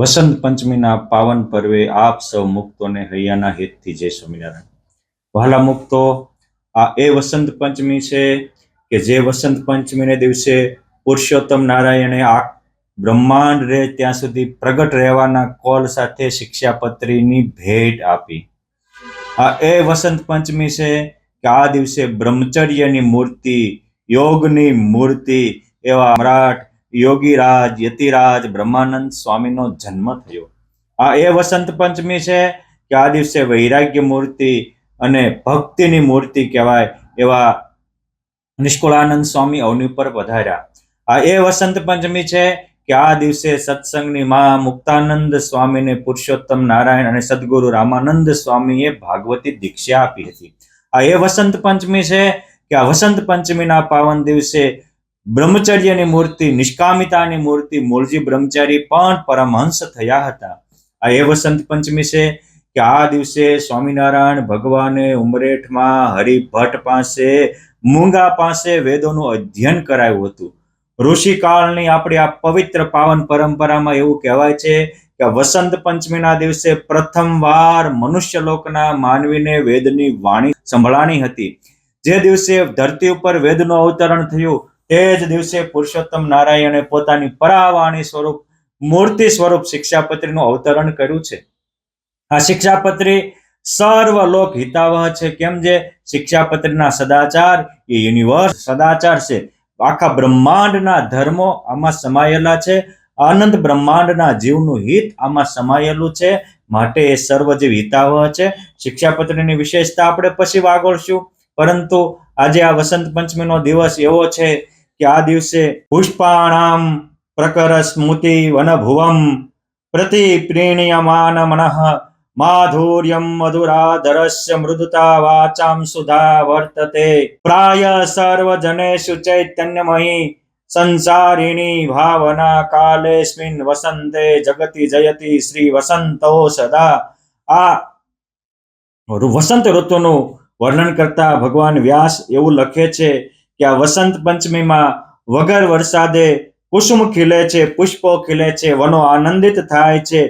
વસંત પંચમીના પાવન પર્વે આપ સૌ મુક્તોને હૈયાના હેતથી જય સ્વામિનારાયણ. વહાલા મુક્તો, આ એ વસંત પંચમી છે કે જે વસંત પંચમીને દિવસે પુરુષોત્તમ નારાયણે આ બ્રહ્માંડ રહે ત્યાં સુધી પ્રગટ રહેવાના કોલ સાથે શિક્ષાપત્રીની ભેટ આપી. આ એ વસંત પંચમી છે કે આ દિવસે બ્રહ્મચર્યની મૂર્તિ, યોગની મૂર્તિ એવા સમ્રાટ યોગીરાજ યતિરાજ બ્રહ્માનંદ સ્વામીનો જન્મ થયો. આ એ વસંત પંચમી છે કે આ દિવસે વૈરાગ્ય મૂર્તિ અને ભક્તિની મૂર્તિ કહેવાય એવા નિષ્કુળાનંદ સ્વામી અવની પર પધાર્યા. આ એ વસંત પંચમી છે કે આ દિવસે સત્સંગની માં મુક્તાનંદ સ્વામીને પુરુષોત્તમ નારાયણ અને સદગુરુ રામાનંદ સ્વામીએ ભાગવતી દીક્ષા આપી હતી. આ એ વસંત પંચમી છે કે આ વસંત પંચમીના પાવન દિવસે બ્રહ્મચર્યની મૂર્તિ, નિષ્કામિતાની મૂર્તિ મૂળજી બ્રહ્મચારી પણ પરમહંસ થયા હતા. આ એ વસંત પંચમી છે કે આ દિવસે સ્વામિનારાયણ ભગવાને ઉમરેઠમાં હરિભટ્ટ પાસે મૂંગા પાસે વેદોનું અધ્યયન કરાયું હતું. ઋષિકાળની આપણી આ પવિત્ર પાવન પરંપરામાં એવું કહેવાય છે કે વસંત પંચમીના દિવસે પ્રથમવાર મનુષ્ય લોકના માનવીને વેદની વાણી સંભળાણી હતી. જે દિવસે ધરતી ઉપર વેદનું અવતરણ થયું તે જ દિવસે પુરુષોત્તમ નારાયણે પોતાની પરાવાણી સ્વરૂપ મૂર્તિ સ્વરૂપ શિક્ષાપત્રીનું અવતરણ કર્યું છે. આ શિક્ષાપત્રી સર્વલોક હિતાવહ છે. કેમ જે શિક્ષાપત્રીના સદાચાર એ યુનિવર્સ સદાચાર છે. આખા બ્રહ્માંડના ધર્મો આમાં સમાયેલા છે. અનંત બ્રહ્માંડના જીવનું હિત આમાં સમાયેલું છે. માટે એ સર્વજીવ હિતાવહ છે. શિક્ષાપત્રીની વિશેષતા આપણે પછી વાગોળશું, પરંતુ આજે આ વસંત પંચમીનો દિવસ એવો છે કે આ દિવસે પુષ્પાણામ પ્રકર સ્મૃતિ વનભુવમ પ્રતિ પ્રીણયમાન મનઃ માધુર્યમ મધુરાધરસ્ય મૃદુતા વાચામ સુધા વર્તતે પ્રાય સર્વજનેષુ ચૈતન્યમયી સંસારિણી ભાવના કાલેસ્મિન વસંતે જગતિ જયતિ શ્રી વસંતો સદા. આ વસંત ઋતુનું વર્ણન કરતા ભગવાન વ્યાસ એવું લખે છે કે આ વસંત પંચમીમાં વગર વરસાદે કુસુમ ખીલે છે, પુષ્પો ખીલે છે, વનો આનંદિત થાય છે,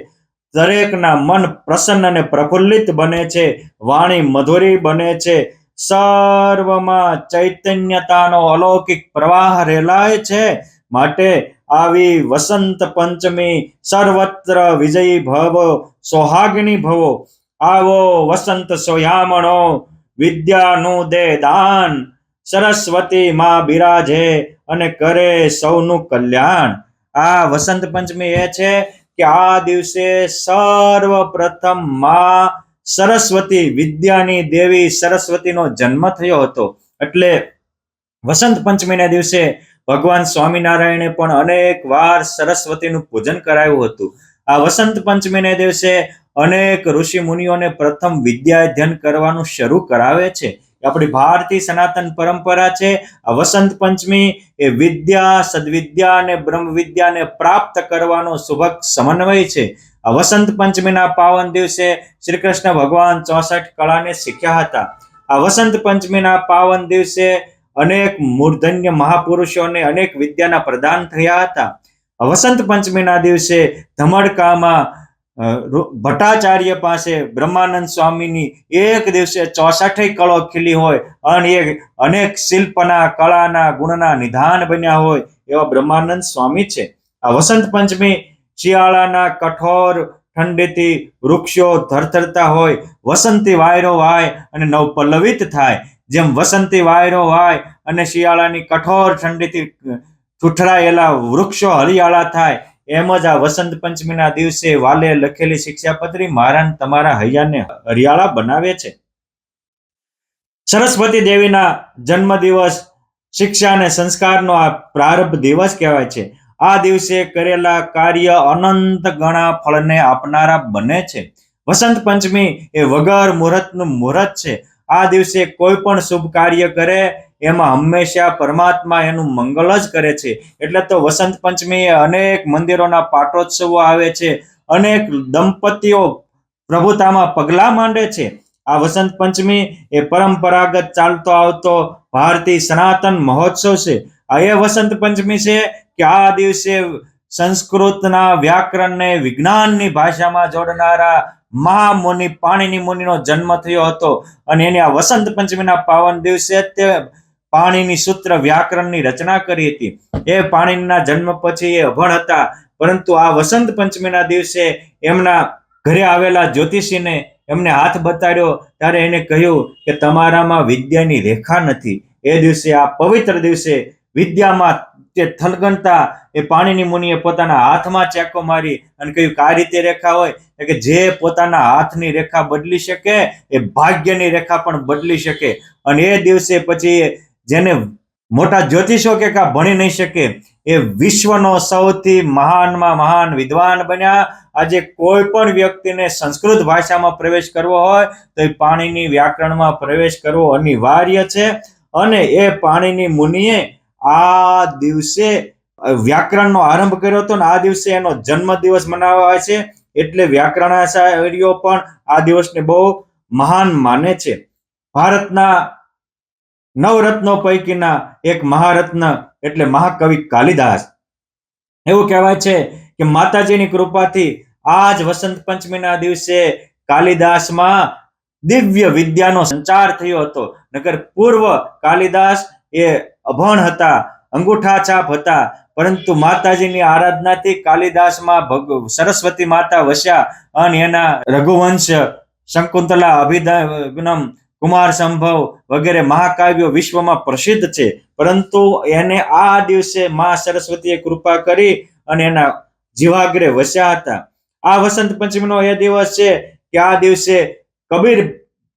દરેકના મન પ્રસન્ન અને પ્રફુલ્લિત બને છે, વાણી મધુરી બને છે, સર્વમાં ચૈતન્યતાનો અલૌકિક પ્રવાહ રેલાય છે. માટે આવી વસંત પંચમી સર્વત્ર વિજયી ભવો સોહાગિની ભવો. આવો વસંત સોયામણો વિદ્યાનું દે દાન, સરસ્વતી માં બિરાજે અને કરે સૌનું કલ્યાણ. આ વસંત પંચમી એ છે કે આ દિવસે સર્વપ્રથમ માં સરસ્વતી, વિદ્યાની દેવી સરસ્વતીનો જન્મ થયો હતો. એટલે વસંત પંચમીના દિવસે ભગવાન સ્વામિનારાયણે પણ અનેક વાર સરસ્વતીનું પૂજન કરાયું હતું. આ વસંત પંચમીને દિવસે અનેક ઋષિ મુનિઓને પ્રથમ વિદ્યા અધ્યયન કરવાનું શરૂ કરાવે છે. આપણી ભારતીય સનાતન પરંપરા છે. આ વસંત પંચમી એ વિદ્યા, સદવિદ્યા અને બ્રહ્મ વિદ્યાને પ્રાપ્ત કરવાનો શુભક સમન્વય છે. આ વસંત પંચમીના પાવન દિવસે શ્રી કૃષ્ણ ભગવાન 64 કળાને શીખ્યા હતા. આ વસંત પંચમીના પાવન દિવસે અનેક મૂર્ધન્ય મહાપુરુષોને અનેક વિદ્યાના પ્રદાન થયા હતા. આ વસંત પંચમીના દિવસે ધમડકામાં ભટ્ટાચાર્ય પાસે બ્રહ્માનંદ સ્વામીની એક દિવસે 64 કળો ખીલી હોય અને અનેક શિલ્પના, કળાના, ગુણના નિધાન બન્યા હોય એવા બ્રહ્માનંદ સ્વામી છે. આ વસંત પંચમી શિયાળાના કઠોર ઠંડીથી વૃક્ષો થરથરતા હોય, વસંતી વાયરો વાય અને નવપલ્લવિત થાય. જેમ વસંતી વાયરો વાય અને શિયાળાની કઠોર ઠંડીથી ઠુઠરાયેલા વૃક્ષો હરિયાળા થાય, એમ જ આ વસંત પંચમીના દિવસે વાલે લખેલી શિક્ષાપત્રી મારા તમારા હૈયાને હરિયાળા બનાવે છે. સરસ્વતી દેવીના જન્મ દિવસ શિક્ષા અને સંસ્કારનો આ પ્રારંભ દિવસ કહેવાય છે. આ દિવસે કરેલા કાર્ય અનંત ગણા ફળને આપનારા બને છે. વસંત પંચમી એ વગર મુહૂર્તનું મુહૂર્ત છે. આ દિવસે કોઈ પણ શુભ કાર્ય કરે એમાં હંમેશા પરમાત્મા એનું મંગળ જ કરે છે. એટલે તો વસંત પંચમી અનેક મંદિરોના પાટોત્સવો આવે છે. અનેક દંપતીઓ પ્રભુતામાં પગલા માંડે છે. આ વસંત પંચમી એ પરંપરાગત ચાલતો આવતો ભારતીય સનાતન મહોત્સવ છે. આ એ વસંત પંચમી છે કે આ દિવસે સંસ્કૃતના વ્યાકરણને વિજ્ઞાનની ભાષામાં જોડનારા મહામુનિ પાણીની મુનિનો જન્મ થયો હતો અને એની આ વસંત પંચમીના પાવન દિવસે તે પાણીની સૂત્ર વ્યાકરણની રચના કરી હતી. એ પાણીના જન્મ પછી એ અભણ હતા, પરંતુ આ વસંત પંચમીના દિવસે એમના ઘરે આવેલા જ્યોતિષીને એમને હાથ બતાડ્યો ત્યારે એને કહ્યું કે તમારામાં વિદ્યાની રેખા નથી. એ દિવસે આ પવિત્ર દિવસે વિદ્યામાં તે થલગનતા એ પાણીની મુનિએ પોતાના હાથમાં ચેકો મારી અને કહ્યું કે આ રીતે રેખા હોય કે જે પોતાના હાથની રેખા બદલી શકે એ ભાગ્યની રેખા પણ બદલી શકે. અને એ દિવસે પછી જેને મોટા જ્યોતિષો કે ભણી નહીં શકે એ વિશ્વનો સૌથી મહાનમાં મહાન વિદ્વાન બન્યા. આજે કોઈ પણ વ્યક્તિને સંસ્કૃત ભાષામાં પ્રવેશ કરવો હોય તો એ પાણીની વ્યાકરણમાં પ્રવેશ કરવો અનિવાર્ય છે. અને એ પાણીની મુનિએ આ દિવસે વ્યાકરણનો આરંભ કર્યો હતો ને આ દિવસે એનો જન્મ દિવસ મનાવાય છે. એટલે વ્યાકરણાચાર્યો પણ આ દિવસને બહુ મહાન માને છે. ભારતના નવરત્નો પૈકીના એક મહારત્ન એટલે મહાકવિ કાલિદાસ. એવું કહેવાય છે કે માતાજીની કૃપાથી આજ વસંત પંચમીના દિવસે કાલિદાસમાં દિવ્ય વિદ્યાનો સંચાર થયો હતો. નકર પૂર્વ કાલિદાસ એ અભણ હતા, અંગૂઠા છાપ હતા, પરંતુ માતાજીની આરાધનાથી કાલિદાસમાં સરસ્વતી માતા વસ્યા અને એના રઘુવંશ, શકુંતલા, અભિનમ, કુમાર સંભવ વગેરે મહાકાવ્યો વિશ્વમાં પ્રસિદ્ધ છે. પરંતુ એને આ દિવસે મા સરસ્વતીએ કૃપા કરી અને એના જીવાગ્રે વસ્યા હતા. આ વસંત પંચમીનો એ દિવસ છે કે આ દિવસે કબીર,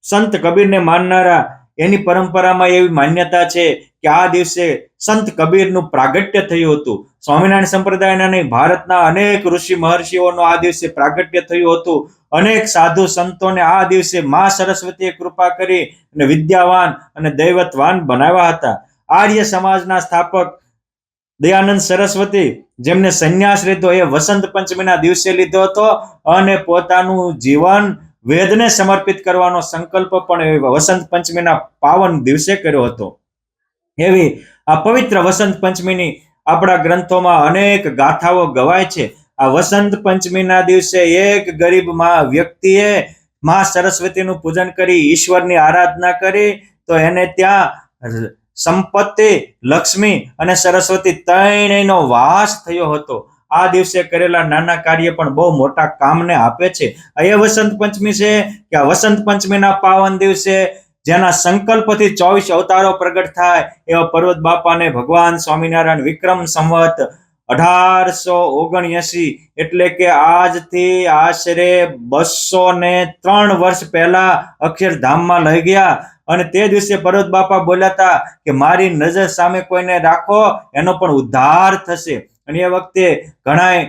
સંત કબીરને માનનારા એની પરંપરામાં એવી માન્યતા છે કે આ દિવસે સંત કબીરનું પ્રાગટ્ય થયું હતું. સ્વામિનારાયણ સંપ્રદાયના નહીં, ભારતના અનેક ઋષિ મહર્ષિઓનું આ દિવસે પ્રાગટ્ય થયું હતું. અનેક સાધુ સંતોને આ દિવસે મા સરસ્વતીએ કૃપા કરી અને વિદ્યાવાન અને દૈવતવાન બનાવ્યા હતા. આર્ય સમાજના સ્થાપક દયાનંદ સરસ્વતી, જેમને સંન્યાસ લીધો એ વસંત પંચમીના દિવસે લીધો હતો અને પોતાનું જીવન વેદને સમર્પિત કરવાનો સંકલ્પ પણ વસંત પંચમીના પાવન દિવસે કર્યો હતો. એવી આ પવિત્ર વસંત પંચમીની આપણા ગ્રંથોમાં અનેક ગાથાઓ ગવાય છે. આ વસંત પંચમીના દિવસે એક ગરીબ વ્યક્તિએ મા સરસ્વતીનું પૂજન કરી ઈશ્વરની આરાધના કરી તો એને ત્યાં સંપત્તિ, લક્ષ્મી અને સરસ્વતી ત્રણેયનો વાસ થયો હતો. આ દિવસે કરેલા નાના કાર્ય પણ બહુ મોટા કામને આપે છે. એ વસંત પંચમી છે કે આ વસંત પંચમીના પાવન દિવસે જેના સંકલ્પથી 24 અવતારો પ્રગટ થાય એવા પર્વત બાપાને ભગવાન સ્વામિનારાયણ વિક્રમ સંવત 1879 એટલે કે આજથી આશરે 203 વર્ષ પહેલા અક્ષરધામમાં લઈ ગયા. અને તે દિવસે પર્વત બાપા બોલ્યા હતા કે મારી નજર સામે કોઈને રાખો એનો પણ ઉદ્ધાર થશે. અને એ વખતે ઘણા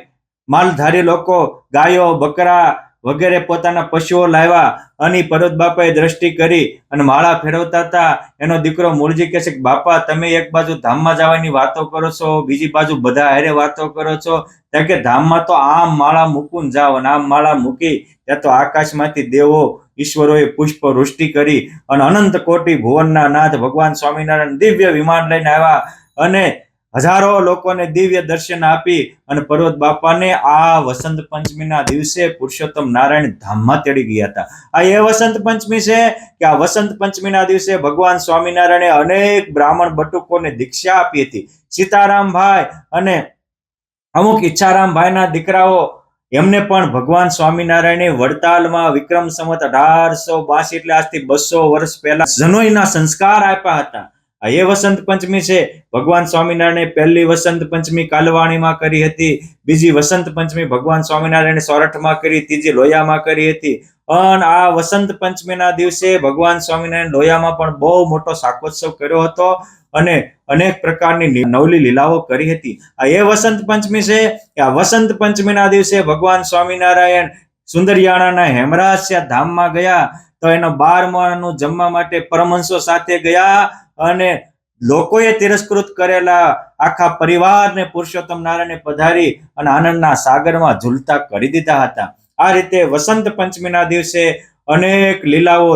માલધારી લોકો ગાયો, બકરા વગેરે પોતાના પશુઓ લાવ્યા અને પર્વત બાપાએ દ્રષ્ટિ કરી અને માળા ફેરવતા હતા. એનો દીકરો મૂળજી કહે છે કે બાપા તમે એક બાજુ ધામમાં જવાની વાતો કરો છો, બીજી બાજુ બધા હારે વાતો કરો છો. ત્યાં કે ધામમાં તો આમ માળા મૂકું જાઓ અને આમ માળા મૂકી ત્યાં તો આકાશમાંથી દેવો ઈશ્વરોએ પુષ્પ વૃષ્ટિ કરી અને અનંત કોટી ભુવનના નાથ ભગવાન સ્વામિનારાયણ દિવ્ય વિમાન લઈને આવ્યા અને હજારો લોકોને દિવ્ય દર્શન આપી અને પર્વત બાપાને આ વસંત પંચમીના દિવસે પુરુષોત્તમ નારાયણ ધામમાં તેડી ગયા હતા. આ એ વસંત પંચમી છે કે આ વસંત પંચમીના દિવસે ભગવાન સ્વામિનારાયણે અનેક બ્રાહ્મણ બટુકોને દીક્ષા આપી હતી. સીતારામભાઈ અને અમુક ઈચ્છારામભાઈના દીકરાઓ એમને પણ ભગવાન સ્વામિનારાયણે વડતાલમાં વિક્રમ સંવત 1882 એટલે આજથી 200 વર્ષ પહેલા જનોઈના સંસ્કાર આપ્યા હતા. એ વસંત પંચમી છે. ભગવાન સ્વામિનારાયણે પહેલી વસંત પંચમી કાલવાણીમાં કરી હતી, બીજી વસંત પંચમી ભગવાન સ્વામિનારાયણે સોરઠમાં કરી, ત્રીજી લોયામાં કરી હતી. અને આ વસંત પંચમીના દિવસે ભગવાન સ્વામિનારાયણ લોયામાં પણ બહુ મોટો શાકોત્સવ કર્યો હતો અને અનેક પ્રકારની નવલી લીલાઓ કરી હતી. આ એ વસંત પંચમી છે કે આ વસંત પંચમીના દિવસે ભગવાન સ્વામિનારાયણ સુંદરિયાણાના હેમરાસ્યા ધામમાં ગયા તો એનો 12માનું જમવા માટે પરમહંસો સાથે ગયા અને લોકોએ તિરસ્કૃત કરેલા આખા પરિવારને પુરુષોત્તમ નારાયણે પધારી અને આનંદના સાગરમાં ઝૂલતા કરી દીધા હતા. આ રીતે વસંત પંચમીના દિવસે અનેક લીલાઓ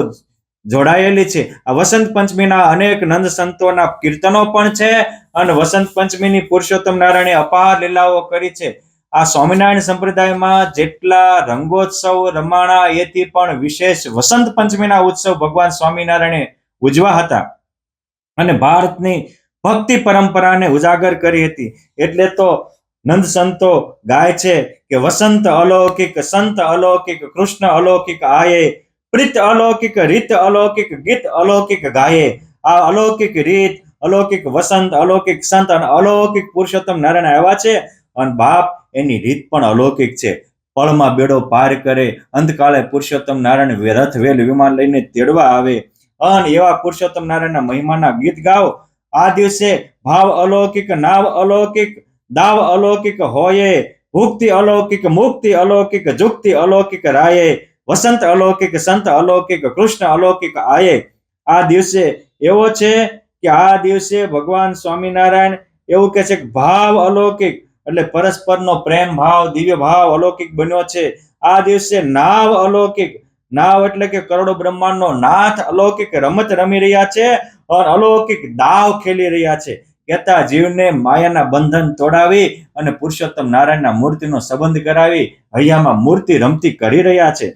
જોડાયેલી છે. આ વસંત પંચમીના અનેક નંદ સંતોના કીર્તનો પણ છે અને વસંત પંચમીની પુરુષોત્તમ નારાયણે અપાર લીલાઓ કરી છે. આ સ્વામિનારાયણ સંપ્રદાયમાં જેટલા રંગોત્સવ રમાણા એથી પણ વિશેષ વસંત પંચમીના ઉત્સવ ભગવાન સ્વામિનારાયણે ઉજવા હતા અને ભારતની ભક્તિ પરંપરાને ઉજાગર કરી હતી. એટલે તો નંદ સંતો ગાય છે કે વસંત અલૌકિક સંત અલૌકિક કૃષ્ણ અલૌકિક આયે પ્રીત અલૌકિક રીત અલૌકિક ગીત અલૌકિક ગાયે. આ અલૌકિક રીત અલૌકિક વસંત અલૌકિક સંત અને અલૌકિક પુરુષોત્તમ નારાયણ આવ્યા છે અને બાપ એની રીત પણ અલૌકિક છે. પળમાં બેડો પાર કરે, અંતકાળે પુરુષોત્તમ નારાયણ રથ વેલ વિમાન લઈને તેડવા આવે અને એવા પુરુષોત્તમ નારાયણના મહિમાના ગીત ગાઓ. આ દિવસે ભાવ અલૌકિક નાવ અલૌકિક દાવ અલૌકિક હોયે ભુક્તિ અલૌકિક મુક્તિ અલૌકિક જુક્તિ અલૌકિક રાયે વસંત અલૌકિક સંત અલૌકિક કૃષ્ણ અલૌકિક આયે. આ દિવસે એવો છે કે આ દિવસે ભગવાન સ્વામિનારાયણ એવું કે છે કે ભાવ અલૌકિક એટલે પરસ્પરનો પ્રેમ ભાવ દિવ્ય ભાવ અલૌકિક બન્યો છે. આ દિવસે નાવ અલૌકિક, નાવ એટલે કે કરોડો બ્રહ્માંડનો નાથ અલૌકિક રમત રમી રહ્યા છે અને અલૌકિક દાવ ખેલી રહ્યા છે. કહેતા જીવને માયાના બંધન તોડાવી અને પુરુષોત્તમ નારાયણના મૂર્તિનો સંબંધ કરાવી હૈયામાં મૂર્તિ રમતી કરી રહ્યા છે.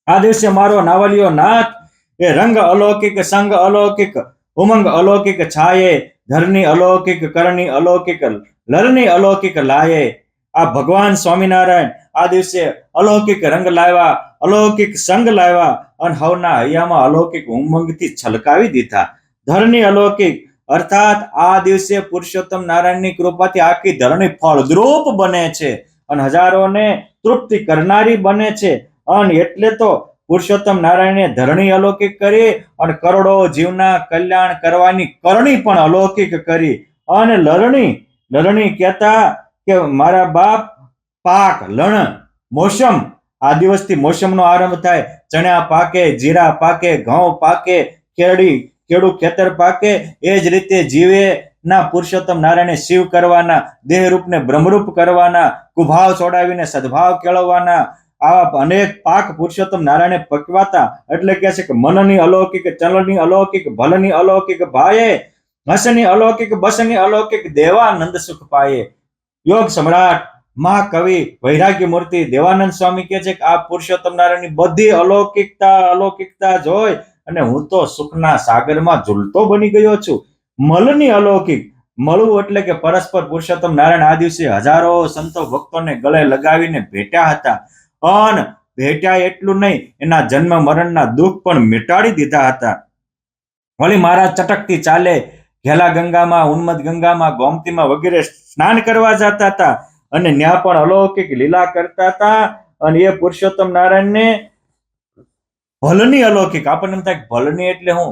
આ દિવસે મારો નાવલિયો નાથ એ રંગ અલૌકિક સંગ અલૌકિક ઉમંગ અલૌકિક છાયે ધરની અલૌકિક કરણી અલૌકિક લરની અલૌકિક લાયે. આ ભગવાન સ્વામિનારાયણ આ દિવસે અલૌકિક રંગ લાવ્યા, અલૌકિક સંગ લાવ્યા અને હવના હૈયામાં અલૌકિક ઉમંગથી છલકાવી દીધા. ધરની અલૌકિક અર્થાત આ દિવસે પુરુષોત્તમ નારાયણની કૃપાથી આખી ધરણી ફળદ્રુપ બને છે અને હજારોને તૃપ્તિ કરનારી બને છે. અને એટલે તો પુરુષોત્તમ નારાયણે ધરણી અલૌકિક કરી અને કરોડો જીવના કલ્યાણ કરવાની કરણી પણ અલૌકિક કરી. અને લરણી કહેતા કે મારા બાપ પાક લણ મોસમ, આ દિવસથી મોસમનો આરંભ થાય. ચણા પાકે, જીરા પાકે, ઘઉં પાકે, ખેડૂ ખેતર પાકે. એ જ રીતે જીવે ના પુરુષોત્તમ નારાયણે શિવ કરવાના, દેહરૂપને બ્રહ્મરૂપ કરવાના, કુભાવ છોડાવીને સદભાવ કેળવવાના. આવા અનેક પાક પુરુષોત્તમ નારાયણે પકવાતા. એટલે કે છે કે મનની અલૌકિક, ચલની અલૌકિક, ભલની અલૌકિક ભાયે હસની અલૌકિક બસની અલૌકિક દેવાનંદ સુખ પાયે. યોગ સમ્રાટ મહાકવિ વૈરાગ્ય મૂર્તિ દેવાનંદ સ્વામી કહે છે કે આ પુરુષોત્તમ નારાયણની બધી અલૌકિકતા જોઈ અને હું તો સુખના સાગરમાં ઝૂલતો બની ગયો છું. મળની અલૌકિક, મળવું એટલે કે પરસ્પર પુરુષોત્તમ નારાયણ આ દિવસે હજારો સંતો ભક્તોને ગળે લગાવીને ભેટ્યા હતા અને ભેટ્યા એટલું નહીં, એના જન્મ મરણના દુઃખ પણ મિટાડી દીધા હતા. વળી મહારાજ ચટકતી ચાલે ઘેલા ગંગામાં, ઉન્મદ ગંગામાં, ગોમતીમાં વગેરે સ્નાન કરવા જતા હતા અને ત્યાં પણ અલૌકિક લીલા કરતા હતા. અને એ પુરુષોત્તમ નારાયણને ભલની અલૌકિક, આપણને એમ થાય ભલની એટલે હું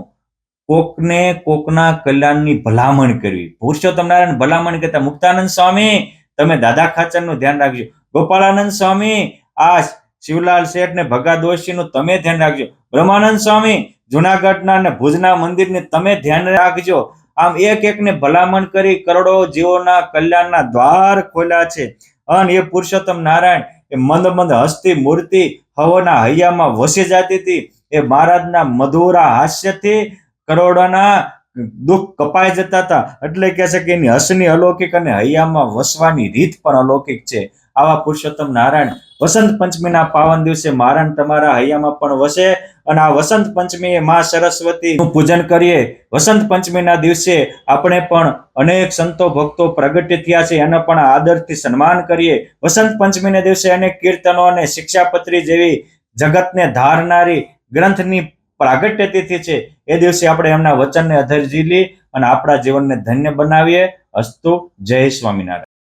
કોકને કોકના કલ્યાણની ભલામણ કરવી. પુરુષોત્તમ નારાયણ ભલામણ કરતા મુક્તાનંદ સ્વામી તમે દાદા ખાચરનું ધ્યાન રાખજો, ગોપાળાનંદ સ્વામી આ શિવલાલ શેઠ ને ભગા દોશીનું તમે ધ્યાન રાખજો, બ્રહ્માનંદ સ્વામી જુનાગઢના અને ભુજના મંદિરને તમે ધ્યાન રાખજો. આમ એક એકને ભલામણ કરી કરોડો જીવોના કલ્યાણના દ્વાર ખોલ્યા છે. અને એ પુરુષોત્તમ નારાયણ એ મંદ હસતી મૂર્તિ હવોના હૈયામાં વસી જતી હતી. એ મહારાજના મધુરા હાસ્યથી કરોડોના દુઃખ કપાઈ જતા હતા. એટલે કે છે કે એની હસની અલૌકિક અને હૈયામાં વસવાની રીત પણ અલૌકિક છે. આવા પુરુષોત્તમ નારાયણ વસંત પંચમીના પાવન દિવસે મારા તમારા હૈયામાં પણ વસે. અને આ વસંત પંચમીએ મા સરસ્વતીનું પૂજન કરીએ. વસંત પંચમીના દિવસે આપણે પણ અનેક સંતો ભક્તો પ્રગટ થયા છે, એનો પણ આદરથી સન્માન કરીએ. વસંત પંચમીના દિવસે અનેક કીર્તનો અને શિક્ષાપત્રી જેવી જગતને ધારનારી ગ્રંથની પ્રાગટ્ય તિથિ છે. એ દિવસે આપણે એમના વચનને અધર ઝીલી અને આપણા જીવનને ધન્ય બનાવીએ. અસ્તુ. જય સ્વામિનારાયણ.